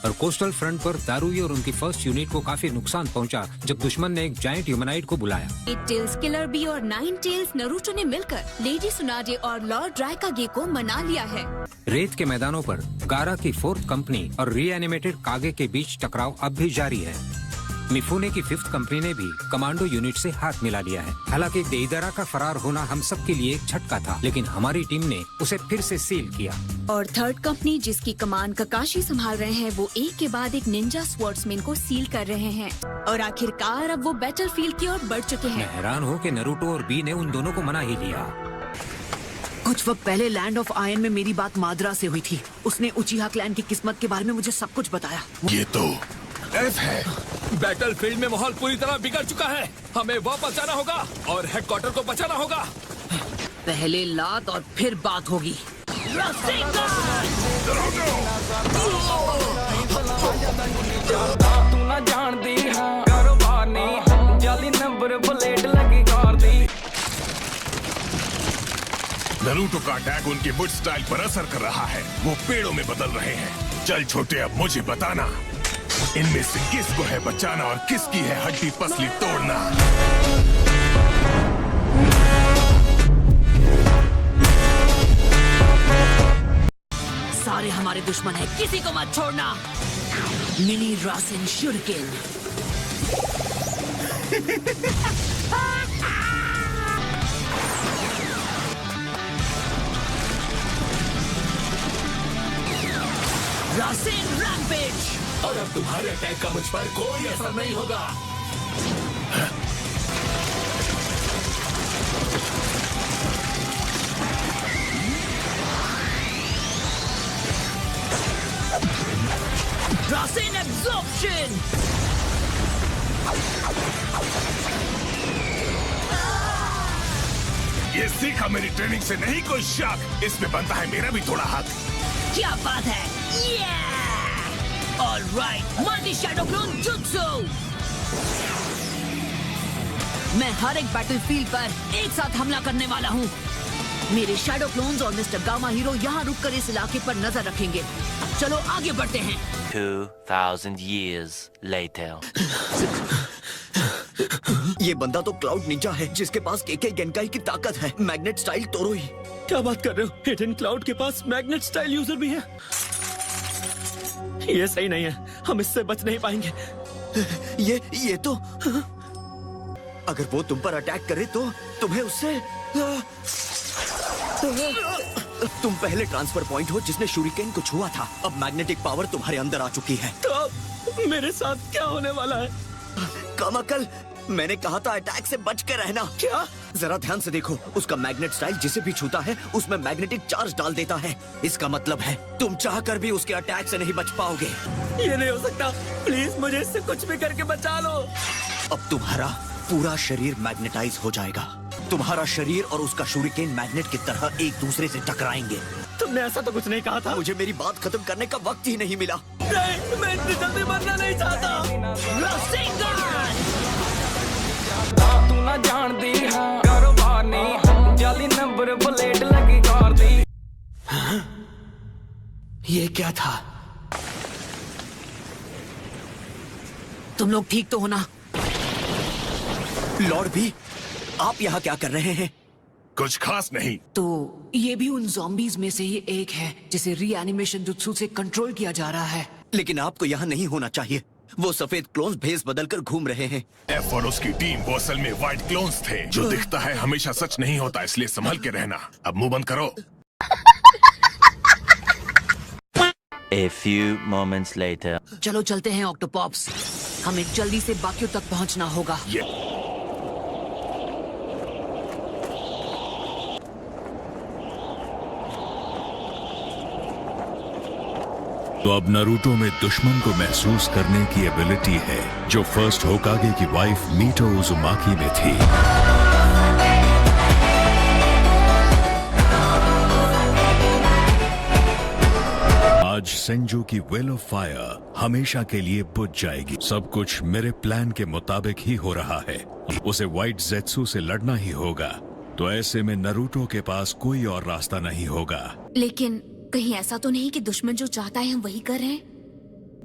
और coastal front पर दारुई और उनकी फर्स्ट यूनिट को काफी नुकसान पहुंचा जब दुश्मन ने एक जायंट ह्यूमनाइड को बुलाया। 8 टेल्स किलर बी और 9 टेल्स नरूटो ने मिलकर लेडी सुनाडे और लॉर्ड रायकागे को मना लिया है। रेत के मैदानों पर गारा की 4th कंपनी और रीएनिमेटेड कागे के बीच टकराव अब भी जारी है। मिफुने की 5th कंपनी ने भी कमांडो यूनिट से हाथ मिला लिया है। हालांकि देइदरा का फरार होना हम सब के लिए एक झटका था, लेकिन हमारी टीम ने उसे फिर से सील किया। और 3rd कंपनी जिसकी कमान ककाशी संभाल रहे हैं, वो एक के बाद एक निंजा स्वॉर्ड्समैन को सील कर रहे हैं और आखिरकार अब वो बैटलफील्ड की ओर बढ़ चुके हैं। मैं हैरान हूँ कि नरूटो और बी ने उन दोनों को मना ही लिया। कुछ वक्त पहले लैंड ऑफ आयन में मेरी बात माद्रा से हुई थी। उसने उचिहा क्लैन की किस्मत के बारे में मुझे सब कुछ बताया। ये तो एफ है। बैटलफील्ड में माहौल पूरी तरह बिगड़ चुका है। हमें वापस जाना होगा और हेडक्वार्टर को बचाना होगा। पहले लात और फिर बात होगी। तू ना जानदी हां कारोबार नहीं जाली नंबर प्लेट लगी कार दी। नरूटो का अटैक उनके बुट स्टाइल पर असर कर रहा है। वो पेड़ों में बदल रहे हैं। चल छोटे, अब मुझे बताना इनमें से किसको है बचाना और किसकी है हड्डी पसली तोड़ना। सारे हमारे दुश्मन हैं, किसी को मत छोड़ना। मिनी रासेन शुरिकेन। रासेन रैम्पेज। और अब तुम्हारे अटैक का मुझ पर कोई असर नहीं होगा। रासेन एब्जॉर्प्शन। ये सीखा मेरी ट्रेनिंग से, नहीं कोई शक। इसमें बनता है मेरा भी थोड़ा हाथ। क्या बात है? Alright, multi shadow clone jutsu. मैं हर एक बैटलफील्ड पर एक साथ हमला करने वाला हूँ। मेरे शैडो क्लोन्स और मिस्टर गामा हीरो यहाँ रुककर इस इलाके पर नजर रखेंगे। चलो आगे बढ़ते हैं। 2000 years later. ये बंदा तो क्लाउड निंजा है जिसके पास केके गेनकाई की ताकत है। मैग्नेट स्टाइल तोरोई। क्या बात कर रहे हो? हिडन क्लाउड के पास मैग्नेट स्टाइल यूजर भी है। ये सही नहीं है, हम इससे बच नहीं पाएंगे। ये तो अगर वो तुम पर अटैक करे तो तुम्हें उससे तुम पहले ट्रांसफर पॉइंट हो जिसने शूरिकेन को छुआ था। अब मैग्नेटिक पावर तुम्हारे अंदर आ चुकी है। तो अब मेरे साथ क्या होने वाला है? कमाकल, मैंने कहा था अटैक से बच के रहना। क्या? जरा ध्यान से देखो, उसका मैग्नेट स्टाइल जिसे भी छूता है उसमें मैग्नेटिक चार्ज डाल देता है। इसका मतलब है तुम चाहकर भी उसके अटैक से नहीं बच पाओगे। ये नहीं हो सकता। प्लीज मुझे इससे कुछ भी करके बचा लो। अब तुम्हारा पूरा शरीर मैग्नेटाइज हो जाएगा। तुम्हारा शरीर और उसका शूरिकेन मैग्नेट की तरह एक दूसरे से टकराएंगे। तुमने ऐसा तो कुछ नहीं कहा था। मुझे मेरी बात खत्म करने का वक्त ही नहीं मिला। नहीं, मैं इतनी जल्दी मरना नहीं चाहता। तू ना जानदी हां कारोबार नहीं जाली नंबर प्लेट लगी कार दी। ये क्या था? तुम लोग ठीक तो हो ना? लॉर्ड भी, आप यहाँ क्या कर रहे हैं? कुछ खास नहीं। तो ये भी उन ज़ॉम्बीज में से ही एक है जिसे रीएनिमेशन जुत्सु से कंट्रोल किया जा रहा है। लेकिन आपको यहाँ नहीं होना चाहिए। वो सफेद क्लोन्स भेस बदलकर घूम रहे हैं। एफ और उसकी टीम वो असल में व्हाइट क्लोन्स थे। जो दिखता है हमेशा सच नहीं होता, इसलिए संभल के रहना। अब मुंह बंद करो। A few moments later. चलो चलते हैं ऑक्टोपॉप्स। हमें जल्दी से बाकियों तक पहुंचना होगा। तो अब नारुतो में दुश्मन को महसूस करने की एबिलिटी है जो फर्स्ट होकागे की वाइफ मीटो उजुमाकी में थी। आज सेंजू की वेल ऑफ फायर हमेशा के लिए बुझ जाएगी। सब कुछ मेरे प्लान के मुताबिक ही हो रहा है। उसे व्हाइट ज़ेत्सु से लड़ना ही होगा। तो ऐसे में नारुतो के पास कोई और रास्ता नहीं होगा। लेकिन कहीं ऐसा तो नहीं कि दुश्मन जो चाहता है हम वही कर रहे हैं?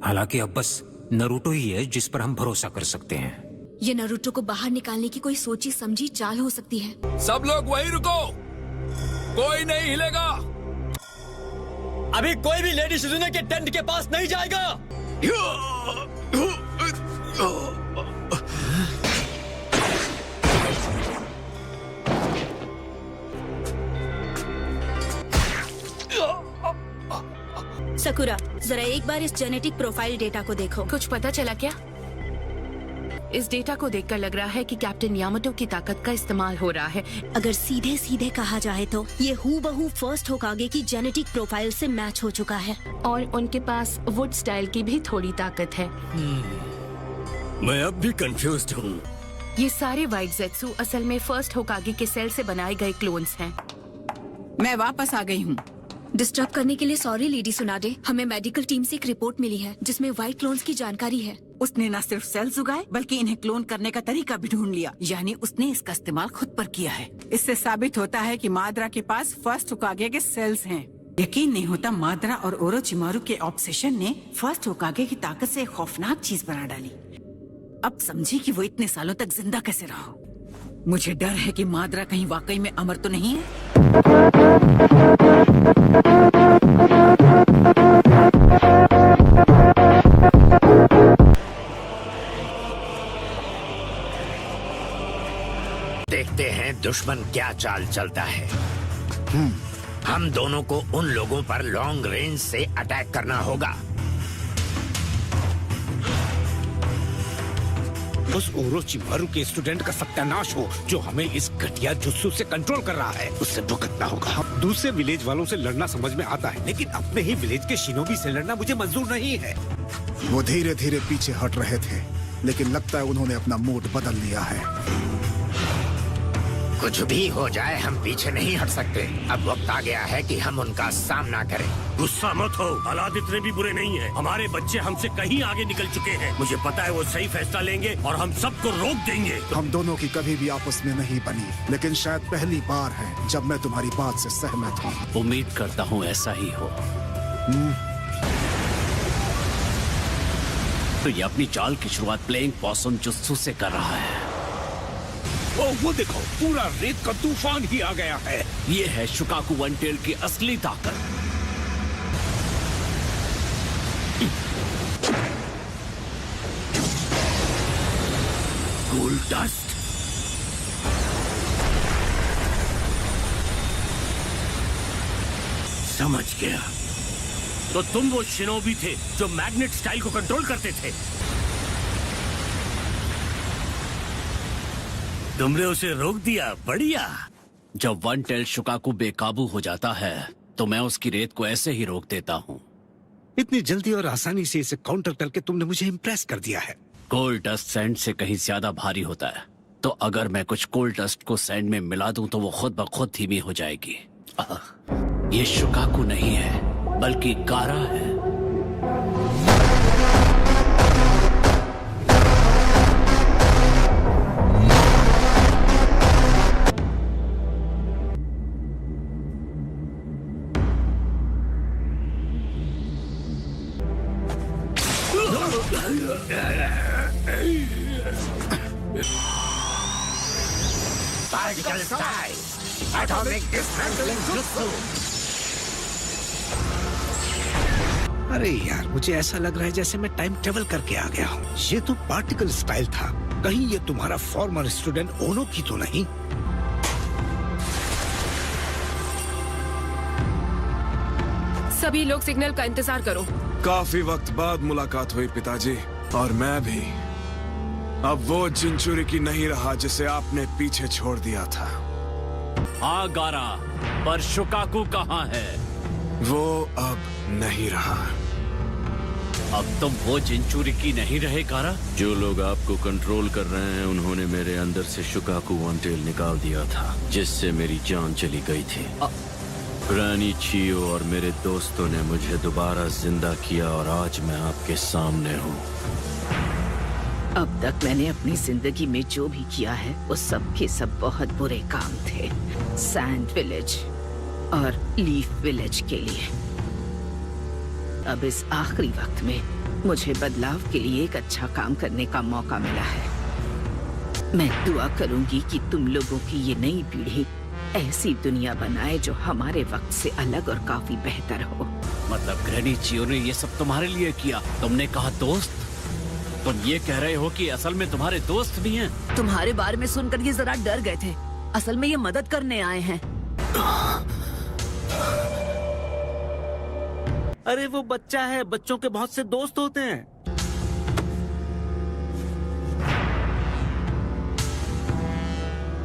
हालांकि अब बस नरूटो ही है जिस पर हम भरोसा कर सकते हैं। ये नारुतो को बाहर निकालने की कोई सोची समझी चाल हो सकती है। सब लोग वहीं रुको, कोई नहीं हिलेगा। अभी कोई भी लेडी शिजुने के टेंट के पास नहीं जाएगा। सकुरा, जरा एक बार इस जेनेटिक प्रोफाइल डेटा को देखो। कुछ पता चला क्या? इस डेटा को देखकर लग रहा है कि कैप्टन यामाटो की ताकत का इस्तेमाल हो रहा है। अगर सीधे सीधे कहा जाए तो ये हूबहू फर्स्ट होकागे की जेनेटिक प्रोफाइल से मैच हो चुका है। और उनके पास वुड स्टाइल की भी थोड़ी ताकत है। मैं अब भी कंफ्यूज्ड हूँ। ये सारे वाइट ज़ेत्सु असल में फर्स्ट होकागे के सेल से बनाए गए क्लोन्स हैं। मैं वापस आ गई हूँ। डिस्टर्ब करने के लिए सॉरी लेडी सुनाडे। हमें मेडिकल टीम से एक रिपोर्ट मिली है जिसमें व्हाइट क्लोन्स की जानकारी है। उसने न सिर्फ सेल्स उगाए बल्कि इन्हें क्लोन करने का तरीका भी ढूंढ लिया, यानी उसने इसका इस्तेमाल खुद पर किया है। इससे साबित होता है कि माद्रा के पास फर्स्ट होकागे के सेल्स हैं। यकीन नहीं होता माद्रा और ओरोचिमारू के ऑब्सेशन ने फर्स्ट होकागे की ताकत से एक खौफनाक चीज बना डाली। अब समझी कि वो इतने सालों तक जिंदा कैसे रहा। मुझे डर है कि माद्रा कहीं वाकई में अमर तो नहीं है। देखते हैं दुश्मन क्या चाल चलता है। हम दोनों को उन लोगों पर लॉन्ग रेंज से अटैक करना होगा। उस ओरोचिमारू के स्टूडेंट का सत्यानाश हो जो हमें इस घटिया जुत्सु से कंट्रोल कर रहा है, उससे भुगतना होगा। दूसरे विलेज वालों से लड़ना समझ में आता है, लेकिन अपने ही विलेज के शिनोबी से लड़ना मुझे मंजूर नहीं है। वो धीरे धीरे पीछे हट रहे थे, लेकिन लगता है उन्होंने अपना मूड बदल लिया है। कुछ भी हो जाए हम पीछे नहीं हट सकते। अब वक्त आ गया है कि हम उनका सामना करें। गुस्सा मत हो, हालात इतने भी बुरे नहीं हैं। हमारे बच्चे हमसे कहीं आगे निकल चुके हैं। मुझे पता है वो सही फैसला लेंगे और हम सबको रोक देंगे। हम दोनों की कभी भी आपस में नहीं बनी, लेकिन शायद पहली बार है जब मैं तुम्हारी बात से सहमत हूँ। उम्मीद करता हूँ ऐसा ही हो। तो ये अपनी चाल की शुरुआत प्लेइंग पॉसम जुत्सु से कर रहा है। वो देखो, पूरा रेत का तूफान ही आ गया है। ये है शुकाकू वन टेल की असली ताकत। Cool dust. समझ गया। तो तुम वो शिनोबी थे जो मैग्नेट स्टाइल को कंट्रोल करते थे। तुमने उसे रोक दिया, बढ़िया। जब वन टेल शुकाकू बेकाबू हो जाता है तो मैं उसकी रेत को ऐसे ही रोक देता हूँ। इतनी जल्दी और आसानी से इसे काउंटर करके तुमने मुझे इम्प्रेस कर दिया है। कोल डस्ट सैंड से कहीं ज्यादा भारी होता है, तो अगर मैं कुछ कोल डस्ट को सैंड में मिला दूं तो वो खुद ब खुद धीमी हो जाएगी। ये शुकाकू नहीं है बल्कि गारा है। Particle style, atomic dismantling jutsu। अरे यार, मुझे ऐसा लग रहा है जैसे मैं टाइम ट्रेवल करके आ गया हूँ। ये तो पार्टिकल स्टाइल था। कहीं ये तुम्हारा फॉर्मर स्टूडेंट ओनो की तो नहीं? सभी लोग सिग्नल का इंतजार करो। काफी वक्त बाद मुलाकात हुई पिताजी, और मैं भी अब वो जिंचुरिकी नहीं रहा जिसे आपने पीछे छोड़ दिया था। हाँ गारा, पर शुकाकू कहाँ है? वो अब नहीं रहा। अब तुम वो जिंचुरिकी नहीं रहे गारा? जो लोग आपको कंट्रोल कर रहे हैं उन्होंने मेरे अंदर से शुकाकू वन टेल निकाल दिया था, जिससे मेरी जान चली गई थी। ग्रैनी चियो और मेरे दोस्तों ने मुझे दोबारा जिंदा किया और आज मैं आपके सामने हूँ। अब तक मैंने अपनी जिंदगी में जो भी किया है वो सब के सब बहुत बुरे काम थे, सैंड विलेज और लीफ विलेज के लिए। अब इस आखिरी वक्त में मुझे बदलाव के लिए एक अच्छा काम करने का मौका मिला है। मैं दुआ करूंगी कि तुम लोगों की ये नई पीढ़ी ऐसी दुनिया बनाए जो हमारे वक्त से अलग और काफी बेहतर हो। मतलब ग्रैनी चियो ने ये सब तुम्हारे लिए किया? तुमने कहा दोस्त? तुम ये कह रहे हो कि असल में तुम्हारे दोस्त भी हैं? तुम्हारे बारे में सुनकर ये जरा डर गए थे। असल में ये मदद करने आए हैं। अरे वो बच्चा है, बच्चों के बहुत से दोस्त होते हैं।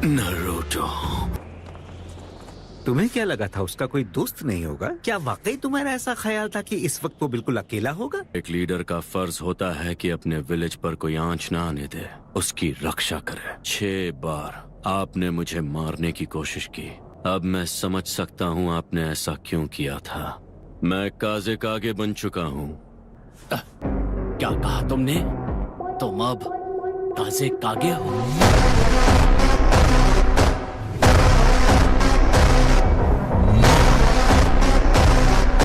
नारुतो, तुम्हें क्या लगा था उसका कोई दोस्त नहीं होगा? क्या वाकई तुम्हारा ऐसा ख्याल था कि इस वक्त वो बिल्कुल अकेला होगा? एक लीडर का फर्ज होता है कि अपने विलेज पर कोई आंच ना आने दे, उसकी रक्षा करे। 6 बार आपने मुझे मारने की कोशिश की। अब मैं समझ सकता हूँ आपने ऐसा क्यों किया था। मैं काजे कागे बन चुका हूँ। क्या कहा तुमने? तुम अब काजे कागे हो?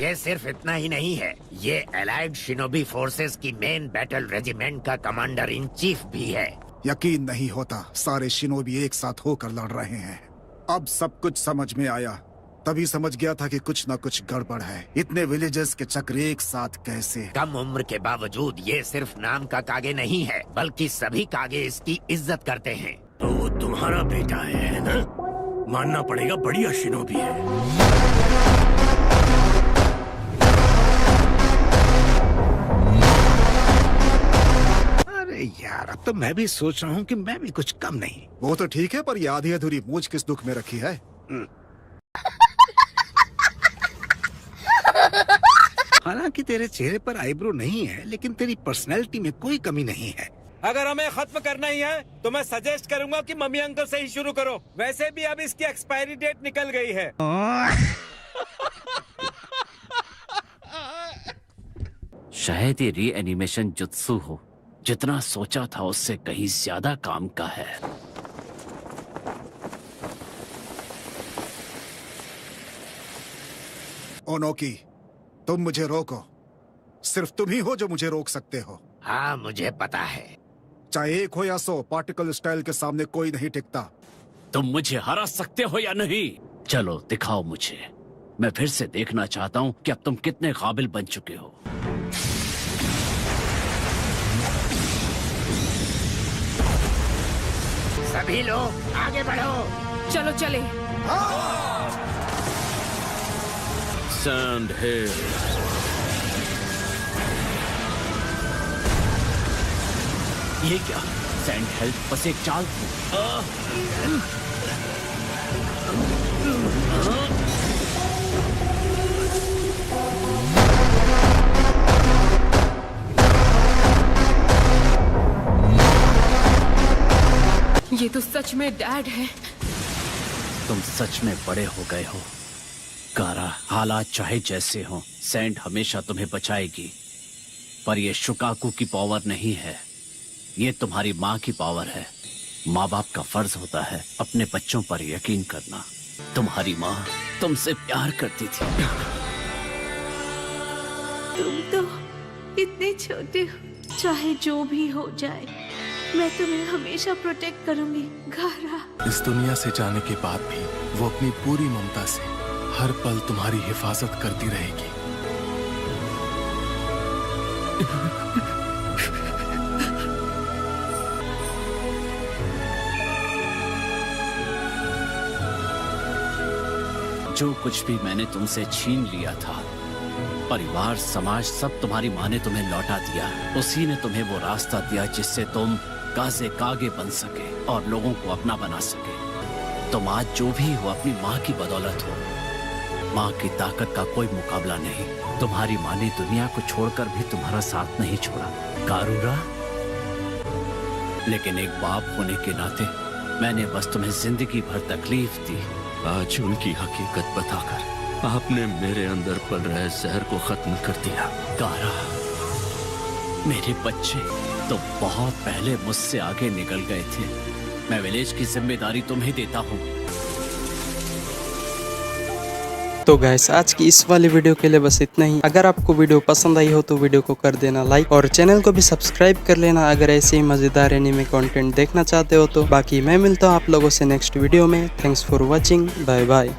ये सिर्फ इतना ही नहीं है, ये एलाइड शिनोबी फोर्सेस की मेन बैटल रेजिमेंट का कमांडर इन चीफ भी है। यकीन नहीं होता, सारे शिनोबी एक साथ होकर लड़ रहे हैं। अब सब कुछ समझ में आया। तभी समझ गया था कि कुछ न कुछ गड़बड़ है। इतने विलेजेस के चक्र एक साथ कैसे? कम उम्र के बावजूद ये सिर्फ नाम का कागे नहीं है, बल्कि सभी कागे इसकी इज्जत करते हैं। तो वो तुम्हारा बेटा है ना? मानना पड़ेगा, बढ़िया शिनोबी है। अरे यार, अब तो मैं भी सोच रहा हूँ कि मैं भी कुछ कम नहीं। वो तो ठीक है, पर ये आधी अधूरी मूंछ किस दुख में रखी है? हालांकि तेरे चेहरे पर आईब्रो नहीं है, लेकिन तेरी पर्सनैलिटी में कोई कमी नहीं है। अगर हमें खत्म करना ही है तो मैं सजेस्ट करूंगा कि मम्मी अंकल से ही शुरू करो। वैसे भी अब इसकी एक्सपायरी डेट निकल गई है। शायद ये रीएनिमेशन जुत्सु हो। जितना सोचा था उससे कहीं ज्यादा काम का है। ओनोकी, तुम मुझे रोको। सिर्फ तुम ही हो जो मुझे रोक सकते हो। हाँ, मुझे पता है। चाहे 1 हो या 100, पार्टिकल स्टाइल के सामने कोई नहीं टिकता। तुम मुझे हरा सकते हो या नहीं? चलो दिखाओ मुझे। मैं फिर से देखना चाहता हूँ कि अब तुम कितने काबिल बन चुके हो। सभी लोग आगे बढ़ो। चलो चले। सैंड हिल। ये क्या? सैंड हिल बस एक चाल थी। ये तो सच में डैड है। तुम सच में बड़े हो गए हो कारा। हालात चाहे जैसे हों, सैंड हमेशा तुम्हें बचाएगी। पर ये शुकाकू की पावर नहीं है, ये तुम्हारी माँ की पावर है। माँ बाप का फर्ज होता है अपने बच्चों पर यकीन करना। तुम्हारी माँ तुमसे प्यार करती थी। तुम तो इतने छोटे हो। चाहे जो भी हो जाए, मैं तुम्हें हमेशा प्रोटेक्ट करूंगी गारा। इस दुनिया से जाने के बाद भी वो अपनी पूरी ममता से हर पल तुम्हारी हिफाजत करती रहेगी। जो कुछ भी मैंने तुमसे छीन लिया था, परिवार, समाज, सब तुम्हारी माँ ने तुम्हें लौटा दिया। उसी ने तुम्हें वो रास्ता दिया जिससे तुम काजे कागे बन सके और लोगों को अपना बना सके। तुम आज जो भी हो अपनी माँ की बदौलत हो। माँ की ताकत का कोई मुकाबला नहीं। तुम्हारी माँ ने दुनिया को छोड़कर भी तुम्हारा साथ नहीं छोड़ा कारूरा। लेकिन एक बाप होने के नाते मैंने बस तुम्हें जिंदगी भर तकलीफ दी। आज उनकी हकीकत बताकर आपने मेरे अंदर पल रहे जहर को खत्म कर दिया। कारा, मेरे बच्चे तो बहुत पहले मुझसे आगे निकल गए थे। मैं विलेज की जिम्मेदारी तुम्हें देता हूँ। तो गाइस आज की इस वाली वीडियो के लिए बस इतना ही। अगर आपको वीडियो पसंद आई हो तो वीडियो को कर देना लाइक और चैनल को भी सब्सक्राइब कर लेना अगर ऐसे ही मजेदार एनीमे कंटेंट देखना चाहते हो तो। बाकी मैं मिलता हूँ आप लोगों से नेक्स्ट वीडियो में। Thanks for watching, bye bye.